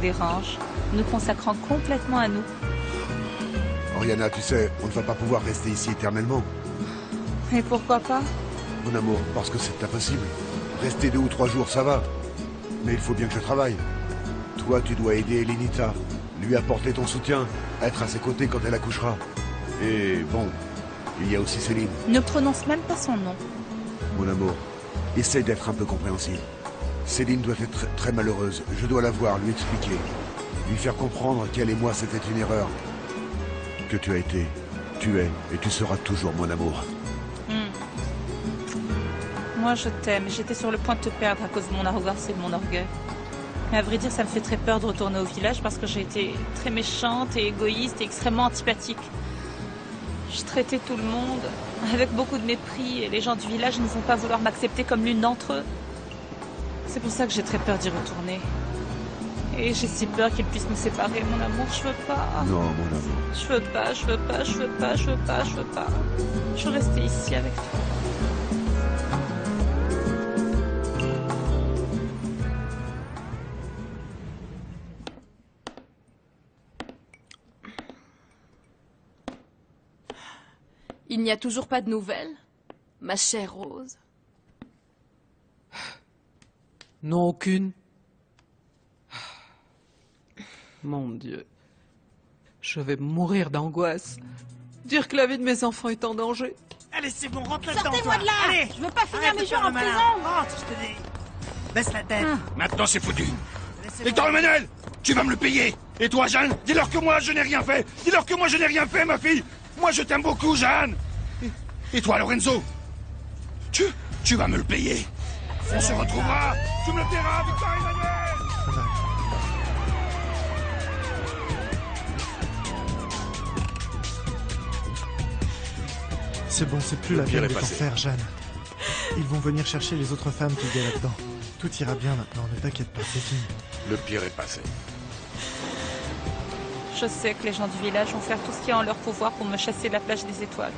dérange, nous consacrant complètement à nous. Oriana, tu sais, on ne va pas pouvoir rester ici éternellement. Et pourquoi pas? Mon amour, parce que c'est impossible. Rester 2 ou 3 jours, ça va. Mais il faut bien que je travaille. Toi, tu dois aider Elenita, lui apporter ton soutien, être à ses côtés quand elle accouchera. Et bon, il y a aussi Céline. Ne prononce même pas son nom. Mon amour, essaye d'être un peu compréhensive. Céline doit être très malheureuse. Je dois la voir, lui expliquer. Lui faire comprendre qu'elle et moi, c'était une erreur. Que tu as été, tu es et tu seras toujours mon amour. Moi, je t'aime. J'étais sur le point de te perdre à cause de mon arrogance et de mon orgueil. Mais à vrai dire, ça me fait très peur de retourner au village parce que j'ai été très méchante et égoïste et extrêmement antipathique. Je traitais tout le monde avec beaucoup de mépris et les gens du village ne vont pas vouloir m'accepter comme l'une d'entre eux. C'est pour ça que j'ai très peur d'y retourner. Et j'ai si peur qu'ils puissent nous séparer, mon amour, je veux pas. Non, mon amour. Je veux pas, je veux pas, je veux pas, je veux pas, je veux pas. Je veux rester ici avec toi. Il n'y a toujours pas de nouvelles, ma chère Rose? Non, aucune. Mon Dieu. Je vais mourir d'angoisse. Dire que la vie de mes enfants est en danger. Allez, c'est bon, rentre là-dedans. Sortez-moi de là. Allez, je veux pas finir arrête mes de jours faire en le malin. prison. Rentre, je te dis. Baisse la tête. Maintenant, c'est foutu. Laissez-moi. Hector Emmanuel, tu vas me le payer. Et toi, Jeanne, dis-leur que moi, je n'ai rien fait. Dis-leur que moi, je n'ai rien fait, ma fille. Moi, je t'aime beaucoup, Jeanne. Et toi, Lorenzo, tu vas me le payer. On se retrouvera. Tu me le paieras, Victor Emmanuel. C'est bon, c'est plus Le la pire peine est de t'en passé. faire, Jeanne. Ils vont venir chercher les autres femmes qu'il y a là-dedans. Tout ira bien maintenant, ne t'inquiète pas, c'est fini. Le pire est passé. Je sais que les gens du village vont faire tout ce qui est en leur pouvoir pour me chasser de la plage des étoiles.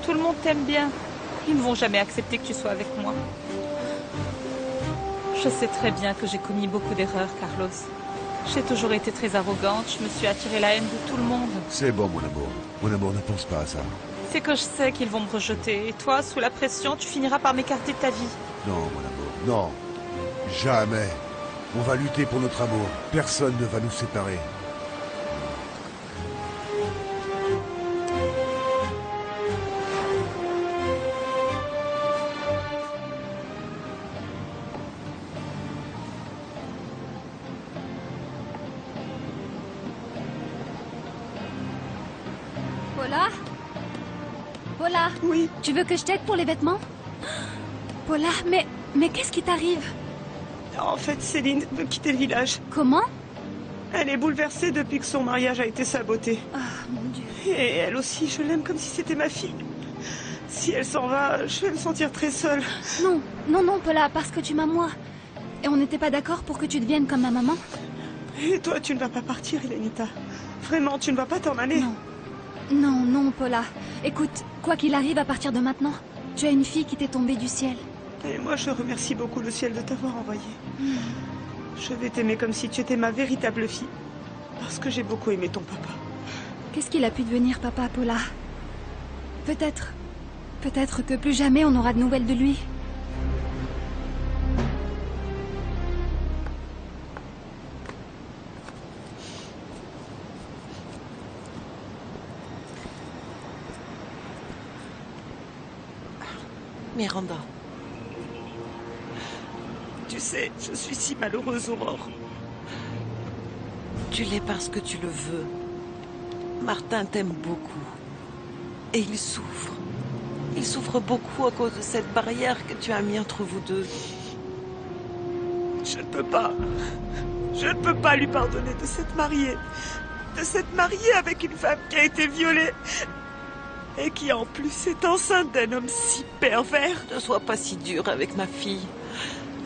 Tout le monde t'aime bien. Ils ne vont jamais accepter que tu sois avec moi. Je sais très bien que j'ai commis beaucoup d'erreurs, Carlos. J'ai toujours été très arrogante, je me suis attiré la haine de tout le monde. C'est bon, mon amour. Mon amour, ne pense pas à ça. C'est que je sais qu'ils vont me rejeter. Et toi, sous la pression, tu finiras par m'écarter de ta vie. Non, mon amour, non. Jamais. On va lutter pour notre amour. Personne ne va nous séparer. Paula? Paula? Oui. Tu veux que je t'aide pour les vêtements? Paula, mais qu'est-ce qui t'arrive? En fait, Céline veut quitter le village. Comment? Elle est bouleversée depuis que son mariage a été saboté. Ah, mon Dieu. Et elle aussi, je l'aime comme si c'était ma fille. Si elle s'en va, je vais me sentir très seule. Non, non, non, Paula, parce que tu m'as moi. Et on n'était pas d'accord pour que tu deviennes comme ma maman? Et toi, tu ne vas pas partir, Elenita. Vraiment, tu ne vas pas t'en aller. Non. Non, non, Paula. Écoute, quoi qu'il arrive à partir de maintenant, tu as une fille qui t'est tombée du ciel. Et moi, je remercie beaucoup le ciel de t'avoir envoyé. Je vais t'aimer comme si tu étais ma véritable fille. Parce que j'ai beaucoup aimé ton papa. Qu'est-ce qu'il a pu devenir, papa, Paula? Peut-être que plus jamais on n'aura de nouvelles de lui. Miranda. Tu sais, je suis si malheureuse, Aurore. Tu l'es parce que tu le veux. Martin t'aime beaucoup. Et il souffre. Il souffre beaucoup à cause de cette barrière que tu as mis entre vous deux. Je ne peux pas. Je ne peux pas lui pardonner de s'être mariée. De s'être mariée avec une femme qui a été violée. Et qui en plus est enceinte d'un homme si pervers. Ne sois pas si dur avec ma fille.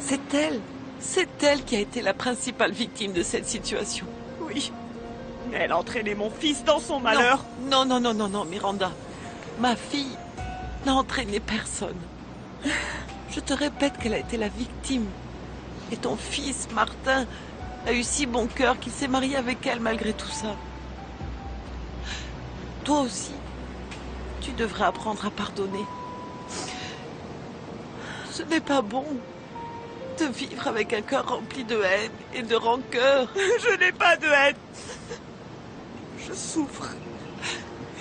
C'est elle qui a été la principale victime de cette situation. Oui, mais elle a entraîné mon fils dans son malheur. Non, non, non, non, non, Miranda. Ma fille n'a entraîné personne. Je te répète qu'elle a été la victime. Et ton fils, Martin, a eu si bon cœur qu'il s'est marié avec elle malgré tout ça. Toi aussi, tu devrais apprendre à pardonner. Ce n'est pas bon de vivre avec un cœur rempli de haine et de rancœur. Je n'ai pas de haine. Je souffre.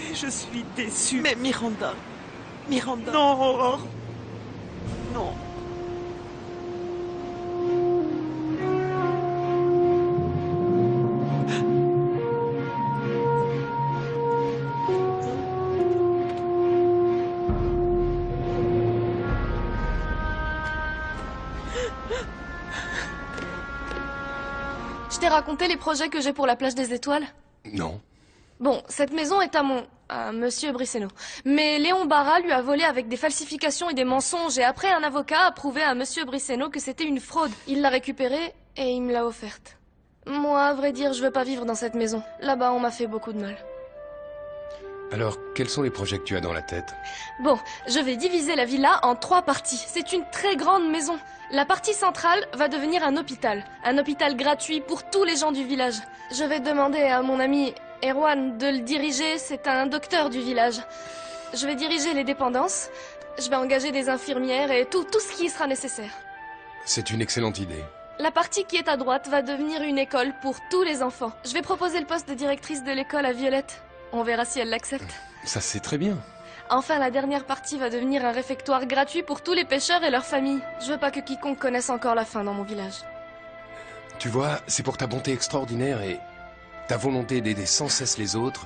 Et je suis déçue. Mais Miranda... Non, Aurore. Non. Je t'ai raconté les projets que j'ai pour la plage des étoiles? Non. Bon, cette maison est à Monsieur Brisseno. Mais Léon Barra lui a volé avec des falsifications et des mensonges, et après un avocat a prouvé à Monsieur Brisseno que c'était une fraude. Il l'a récupérée et il me l'a offerte. Moi, à vrai dire, je veux pas vivre dans cette maison. Là-bas, on m'a fait beaucoup de mal. Alors, quels sont les projets que tu as dans la tête? Bon, je vais diviser la villa en 3 parties. C'est une très grande maison. La partie centrale va devenir un hôpital. Un hôpital gratuit pour tous les gens du village. Je vais demander à mon ami Erwan de le diriger, c'est un docteur du village. Je vais diriger les dépendances. Je vais engager des infirmières et tout ce qui sera nécessaire. C'est une excellente idée. La partie qui est à droite va devenir une école pour tous les enfants. Je vais proposer le poste de directrice de l'école à Violette. On verra si elle l'accepte. Ça, c'est très bien. Enfin, la dernière partie va devenir un réfectoire gratuit pour tous les pêcheurs et leurs familles. Je veux pas que quiconque connaisse encore la faim dans mon village. Tu vois, c'est pour ta bonté extraordinaire et ta volonté d'aider sans cesse les autres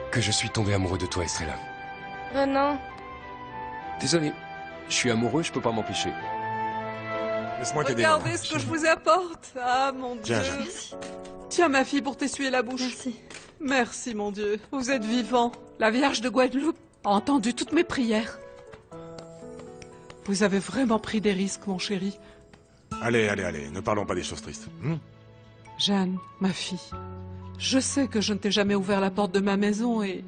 que je suis tombé amoureux de toi, Estrella. Renan. Désolé, je suis amoureux, je peux pas m'empêcher. Laisse-moi t'aider. Regardez ce que je vous apporte. Ah, mon Dieu. Tiens, Jeanne. Merci. Tiens, ma fille, pour t'essuyer la bouche. Merci. Merci, mon Dieu. Vous êtes vivant. La Vierge de Guadeloupe a entendu toutes mes prières. Vous avez vraiment pris des risques, mon chéri. Allez, ne parlons pas des choses tristes. Jeanne, ma fille, je sais que je ne t'ai jamais ouvert la porte de ma maison et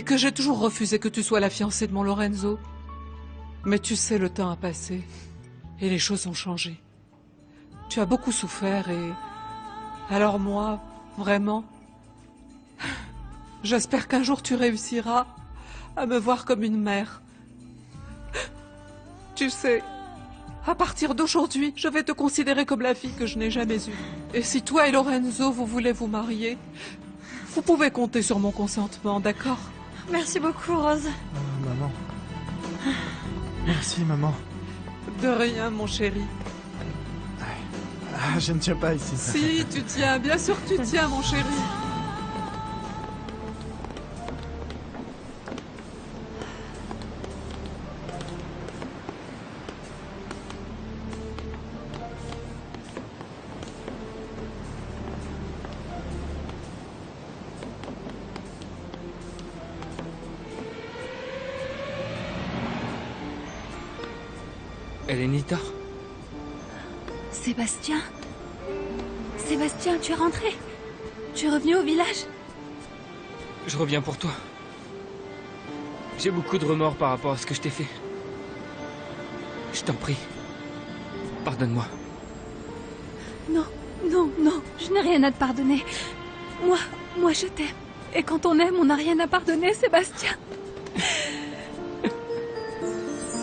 que j'ai toujours refusé que tu sois la fiancée de mon Lorenzo. Mais tu sais, le temps a passé et les choses ont changé. Tu as beaucoup souffert et... Alors moi, vraiment, j'espère qu'un jour tu réussiras à me voir comme une mère. Tu sais, à partir d'aujourd'hui, je vais te considérer comme la fille que je n'ai jamais eue. Et si toi et Lorenzo, vous voulez vous marier, vous pouvez compter sur mon consentement, d'accord? Merci beaucoup, Rose. Maman. Merci, maman. De rien, mon chéri. Ah, je ne tiens pas ici. Si, tu tiens, bien sûr que tu tiens, mon chéri. Elenita? Sébastien? Sébastien, tu es rentré? Tu es revenu au village? Je reviens pour toi. J'ai beaucoup de remords par rapport à ce que je t'ai fait. Je t'en prie. Pardonne-moi. Non, je n'ai rien à te pardonner. Moi, je t'aime. Et quand on aime, on n'a rien à pardonner, Sébastien.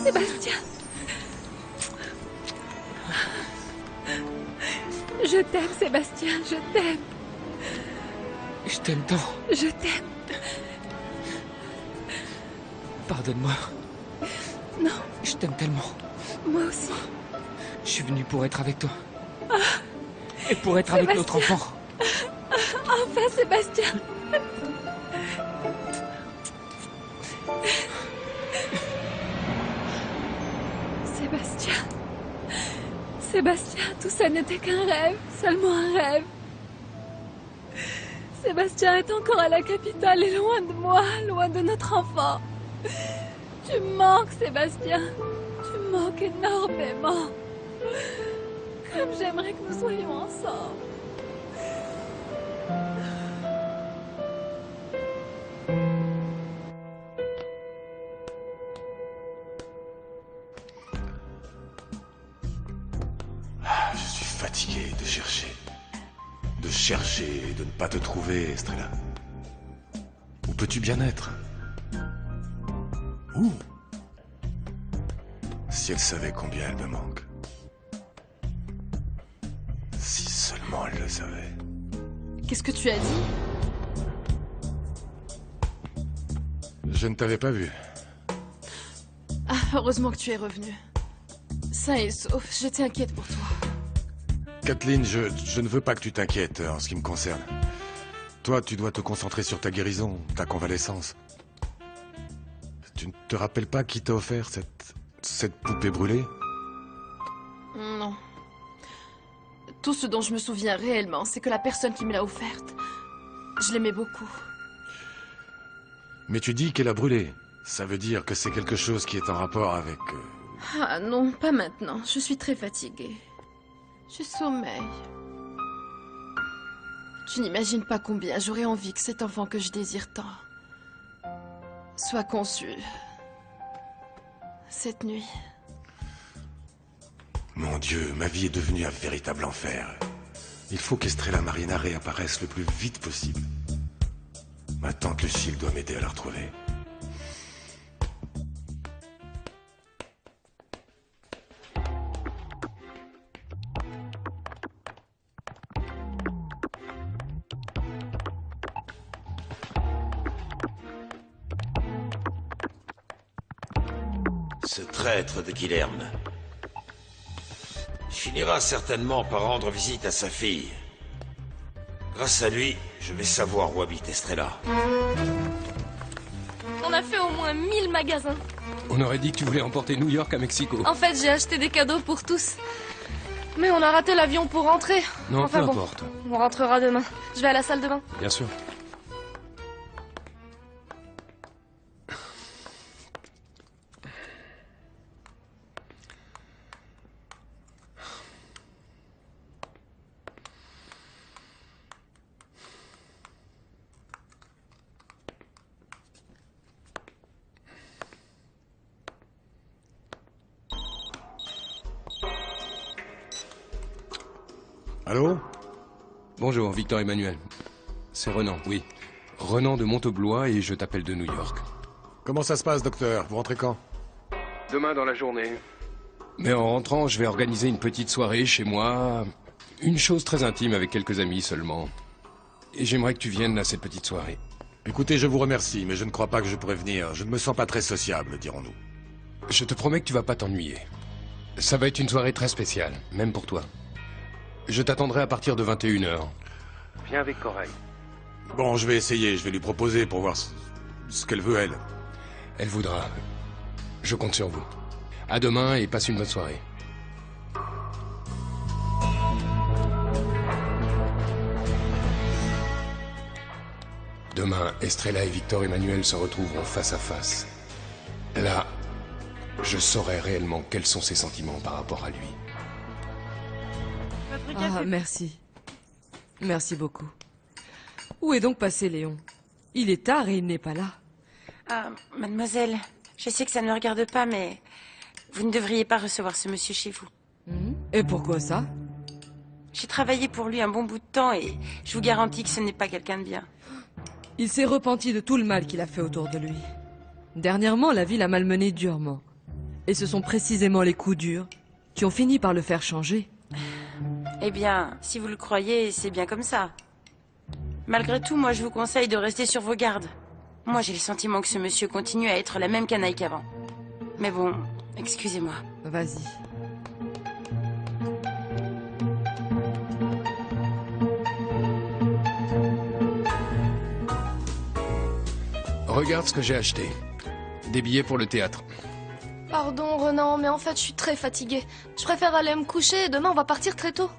Sébastien. Je t'aime, Sébastien, je t'aime. Je t'aime tant. Je t'aime. Pardonne-moi. Non. Je t'aime tellement. Moi aussi. Je suis venu pour être avec toi. Et pour être avec notre enfant. Enfin, Sébastien. Sébastien, tout ça n'était qu'un rêve, seulement un rêve. Sébastien est encore à la capitale et loin de moi, loin de notre enfant. Tu me manques, Sébastien. Tu me manques énormément. Comme j'aimerais que nous soyons ensemble. Je suis te chercher. De chercher et de ne pas te trouver, Estrella. Où peux-tu bien être? Où? Si elle savait combien elle me manque. Si seulement elle le savait. Qu'est-ce que tu as dit? Je ne t'avais pas vu. Ah, heureusement que tu es revenu. Sain et sauf, j'étais inquiète pour toi. Kathleen, je ne veux pas que tu t'inquiètes en ce qui me concerne. Toi, tu dois te concentrer sur ta guérison, ta convalescence. Tu ne te rappelles pas qui t'a offert cette poupée brûlée? Non. Tout ce dont je me souviens réellement, c'est que la personne qui me l'a offerte, je l'aimais beaucoup. Mais tu dis qu'elle a brûlé. Ça veut dire que c'est quelque chose qui est en rapport avec... Ah non, pas maintenant. Je suis très fatiguée. Je sommeille. Tu n'imagines pas combien j'aurais envie que cet enfant que je désire tant soit conçu cette nuit. Mon Dieu, ma vie est devenue un véritable enfer. Il faut qu'Estrella Marina réapparaisse le plus vite possible. Ma tante Lucille doit m'aider à la retrouver. Ce traître de Guilherme finira certainement par rendre visite à sa fille. Grâce à lui, je vais savoir où habite Estrella. On a fait au moins 1000 magasins. On aurait dit que tu voulais emporter New York à Mexico. En fait, j'ai acheté des cadeaux pour tous. Mais on a raté l'avion pour rentrer. Non, enfin peu bon, importe. on rentrera demain. Je vais à la salle de bain. Bien sûr. Allô? Bonjour, Victor Emmanuel. C'est Renan, oui. Renan de Monteblois et je t'appelle de New York. Comment ça se passe, docteur? Vous rentrez quand? Demain dans la journée. Mais en rentrant, je vais organiser une petite soirée chez moi. Une chose très intime avec quelques amis seulement. Et j'aimerais que tu viennes à cette petite soirée. Écoutez, je vous remercie, mais je ne crois pas que je pourrais venir. Je ne me sens pas très sociable, dirons-nous. Je te promets que tu vas pas t'ennuyer. Ça va être une soirée très spéciale, même pour toi. Je t'attendrai à partir de 21h. Viens avec Corail. Bon, je vais essayer, je vais lui proposer pour voir ce qu'elle veut, elle. Elle voudra. Je compte sur vous. À demain et passe une bonne soirée. Demain, Estrella et Victor Emmanuel se retrouveront face à face. Là, je saurai réellement quels sont ses sentiments par rapport à lui. Ah, merci. Merci beaucoup. Où est donc passé Léon? Il est tard et il n'est pas là. Ah, mademoiselle, je sais que ça ne me regarde pas, mais vous ne devriez pas recevoir ce monsieur chez vous. Et pourquoi ça? J'ai travaillé pour lui un bon bout de temps et je vous garantis que ce n'est pas quelqu'un de bien. Il s'est repenti de tout le mal qu'il a fait autour de lui. Dernièrement, la vie l'a malmené durement. Et ce sont précisément les coups durs qui ont fini par le faire changer. Eh bien, si vous le croyez, c'est bien comme ça. Malgré tout, moi je vous conseille de rester sur vos gardes. Moi j'ai le sentiment que ce monsieur continue à être la même canaille qu'avant. Mais bon, excusez-moi. Vas-y. Regarde ce que j'ai acheté. Des billets pour le théâtre. Pardon, Renan, mais en fait, je suis très fatiguée. Je préfère aller me coucher et demain, on va partir très tôt.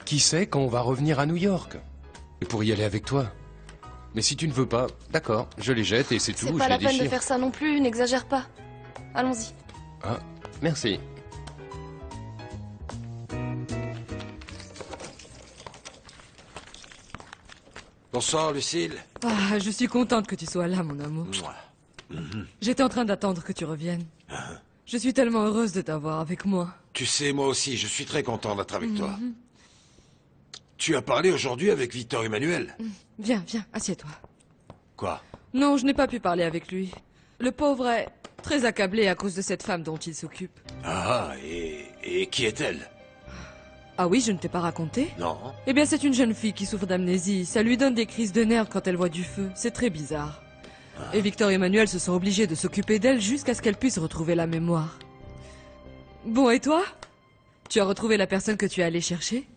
Qui sait quand on va revenir à New York? Pour y aller avec toi. Mais si tu ne veux pas, d'accord, je les jette et c'est tout, je C'est les pas la peine déchire. de faire ça non plus, n'exagère pas. Allons-y. Ah, merci. Bonsoir, Lucille. Ah, je suis contente que tu sois là, mon amour. J'étais en train d'attendre que tu reviennes. Je suis tellement heureuse de t'avoir avec moi. Tu sais, moi aussi, je suis très content d'être avec toi. Tu as parlé aujourd'hui avec Victor Emmanuel? Viens, assieds-toi. Quoi? Non, je n'ai pas pu parler avec lui. Le pauvre est très accablé à cause de cette femme dont il s'occupe. Ah, et qui est-elle? Ah oui, je ne t'ai pas raconté? Non. Eh bien, c'est une jeune fille qui souffre d'amnésie. Ça lui donne des crises de nerfs quand elle voit du feu. C'est très bizarre. Et Victor et Emmanuel se sont obligés de s'occuper d'elle jusqu'à ce qu'elle puisse retrouver la mémoire. Bon, et toi? Tu as retrouvé la personne que tu es allé chercher?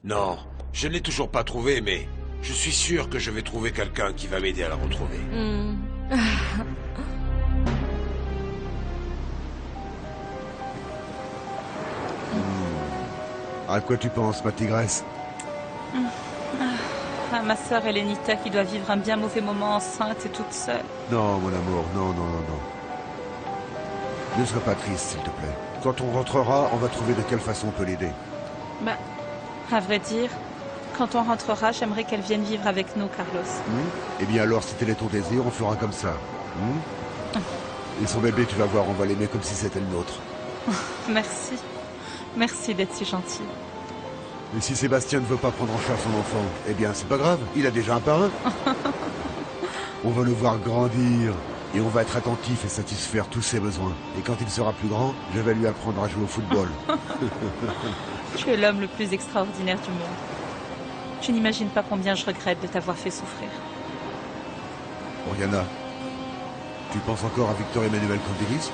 Non, je ne l'ai toujours pas trouvée, mais je suis sûr que je vais trouver quelqu'un qui va m'aider à la retrouver. À quoi tu penses, ma tigresse? Ah, ma sœur Elenita qui doit vivre un bien mauvais moment enceinte et toute seule. Non, mon amour, non. Ne sois pas triste, s'il te plaît. Quand on rentrera, on va trouver de quelle façon on peut l'aider. Bah, à vrai dire, quand on rentrera, j'aimerais qu'elle vienne vivre avec nous, Carlos. Eh bien alors, si tel est ton désir, on fera comme ça. Et son bébé, tu vas voir, on va l'aimer comme si c'était le nôtre. Merci. Merci d'être si gentil. Et si Sébastien ne veut pas prendre en charge son enfant, eh bien c'est pas grave, il a déjà un parrain. On va le voir grandir, et on va être attentif et satisfaire tous ses besoins. Et quand il sera plus grand, je vais lui apprendre à jouer au football. Tu es l'homme le plus extraordinaire du monde. Tu n'imagines pas combien je regrette de t'avoir fait souffrir. Oriana, tu penses encore à Victor Emmanuel Candelis?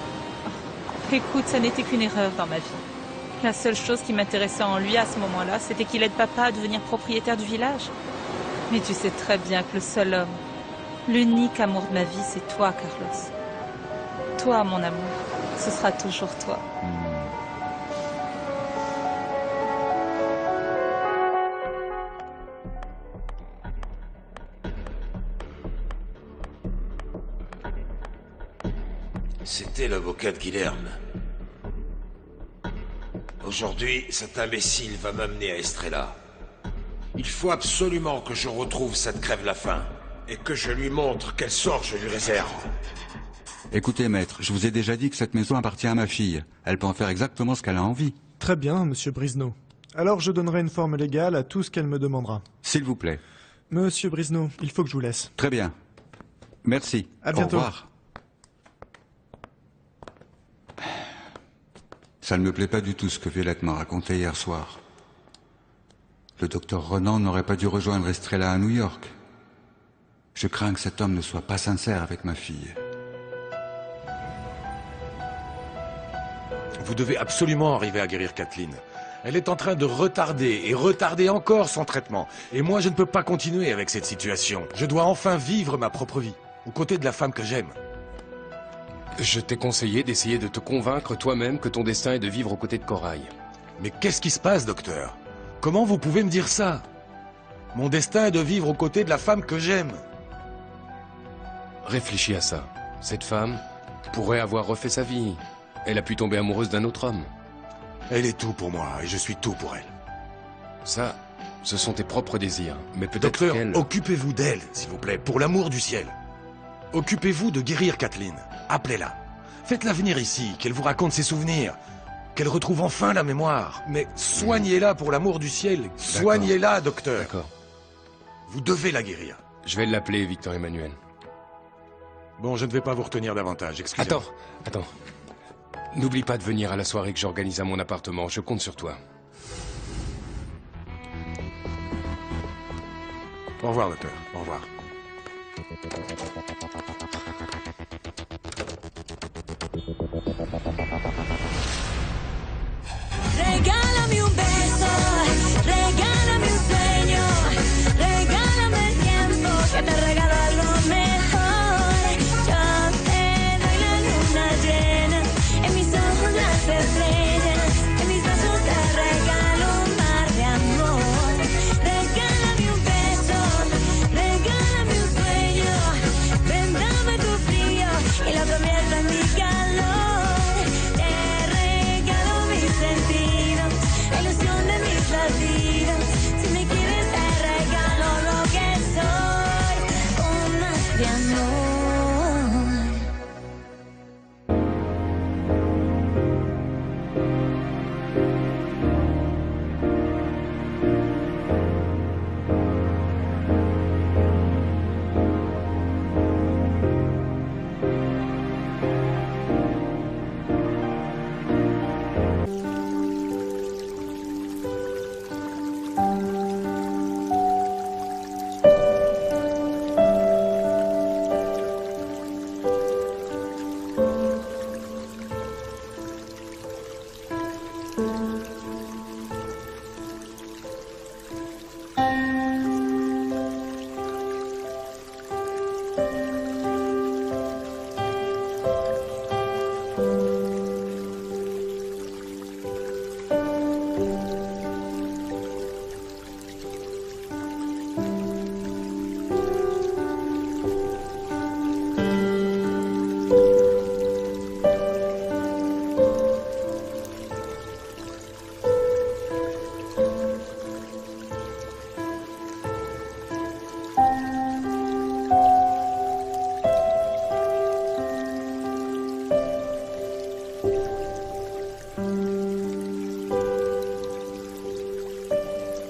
Écoute, ça n'était qu'une erreur dans ma vie. La seule chose qui m'intéressait en lui à ce moment-là, c'était qu'il aide papa à devenir propriétaire du village. Mais tu sais très bien que le seul homme, l'unique amour de ma vie, c'est toi, Carlos. Toi, mon amour, ce sera toujours toi. C'était l'avocat de Guilherme. Aujourd'hui, cet imbécile va m'amener à Estrella. Il faut absolument que je retrouve cette crève-la-faim et que je lui montre quel sort je lui réserve. Écoutez, maître, je vous ai déjà dit que cette maison appartient à ma fille. Elle peut en faire exactement ce qu'elle a envie. Très bien, monsieur Brisneau. Alors je donnerai une forme légale à tout ce qu'elle me demandera. S'il vous plaît. Monsieur Brisneau, il faut que je vous laisse. Très bien. Merci. À bientôt. Au revoir. Ça ne me plaît pas du tout ce que Violette m'a raconté hier soir. Le docteur Renan n'aurait pas dû rejoindre Estrella à New York. Je crains que cet homme ne soit pas sincère avec ma fille. Vous devez absolument arriver à guérir Kathleen. Elle est en train de retarder et retarder encore son traitement. Et moi, je ne peux pas continuer avec cette situation. Je dois enfin vivre ma propre vie, aux côtés de la femme que j'aime. Je t'ai conseillé d'essayer de te convaincre toi-même que ton destin est de vivre aux côtés de Corail. Mais qu'est-ce qui se passe, docteur? Comment vous pouvez me dire ça? Mon destin est de vivre aux côtés de la femme que j'aime. Réfléchis à ça. Cette femme pourrait avoir refait sa vie. Elle a pu tomber amoureuse d'un autre homme. Elle est tout pour moi et je suis tout pour elle. Ça, ce sont tes propres désirs. Mais peut-être Docteur, qu'elle... occupez-vous d'elle, s'il vous plaît, pour l'amour du ciel. Occupez-vous de guérir Kathleen. Appelez-la. Faites-la venir ici, qu'elle vous raconte ses souvenirs. Qu'elle retrouve enfin la mémoire. Mais soignez-la pour l'amour du ciel. Soignez-la, docteur. D'accord. Vous devez la guérir. Je vais l'appeler, Victor Emmanuel. Bon, je ne vais pas vous retenir davantage, excusez-moi. Attends. N'oublie pas de venir à la soirée que j'organise à mon appartement. Je compte sur toi. Au revoir, docteur. Au revoir. Regálame un beso, regálame un sueño, regálame el tiempo que te regalo algo mejor. Yo te doy la luna llena, en mis ojos las estrellas, en mis brazos te regalo un mar de amor. Regálame un beso, regálame un sueño, ven dame tu frío y lo convierto en mi calor. Te regalo mis sentidos. Thank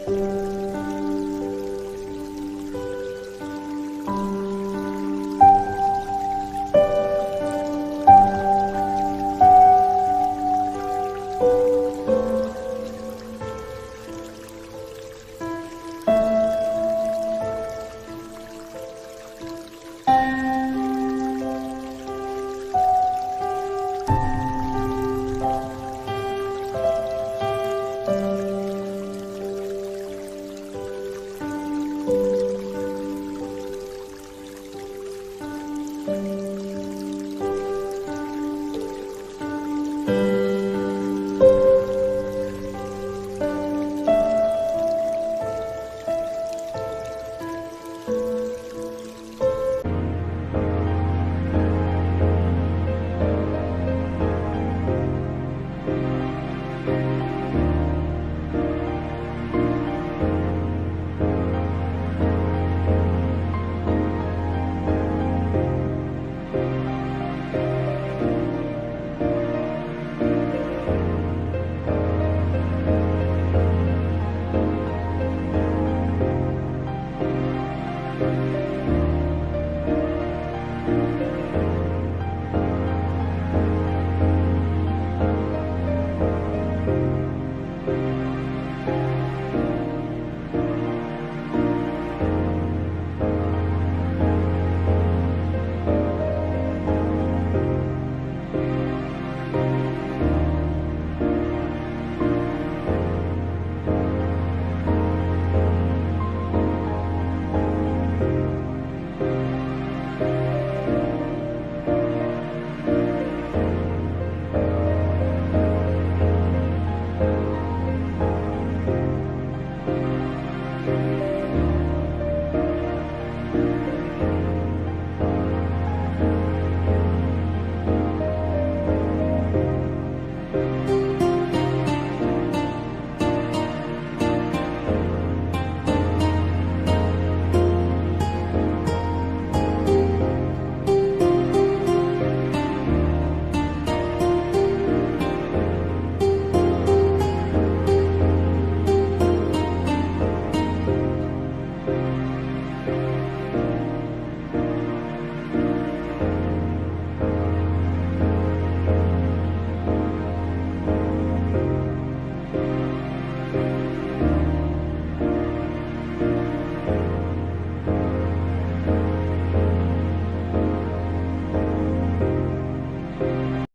you.